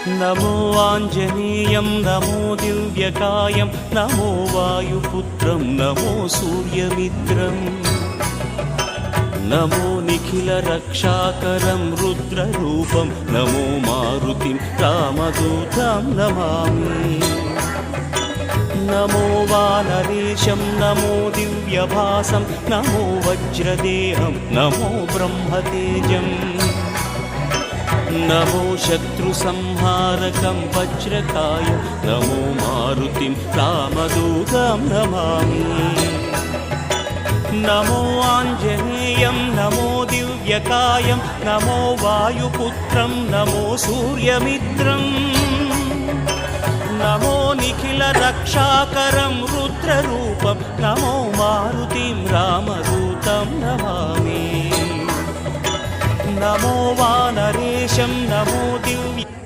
नमो आञ्जनेयं नमो दिव्यकायं नमो वायुपुत्रं नमो सूर्यमित्रम् नमो निखिलरक्षाकरं रुद्ररूपं नमो मारुतिं रामदूतं Namami नमो वानरेशं नमो दिव्यभासं नमो वज्रदेहं नमो ब्रह्मतेजम् नमो शत्रुसंहारकं वज्रकायं नमो मारुतिं रामदूतं Namami नमो आञ्जनेयं नमो दिव्यकायं नमो वायुपुत्रं नमो सूर्यमित्रम् नमो निखिलरक्षाकरं रुद्ररूपं नमो मारुतिं रामदूतं Namami नमो वानरेशं नमो दिव्य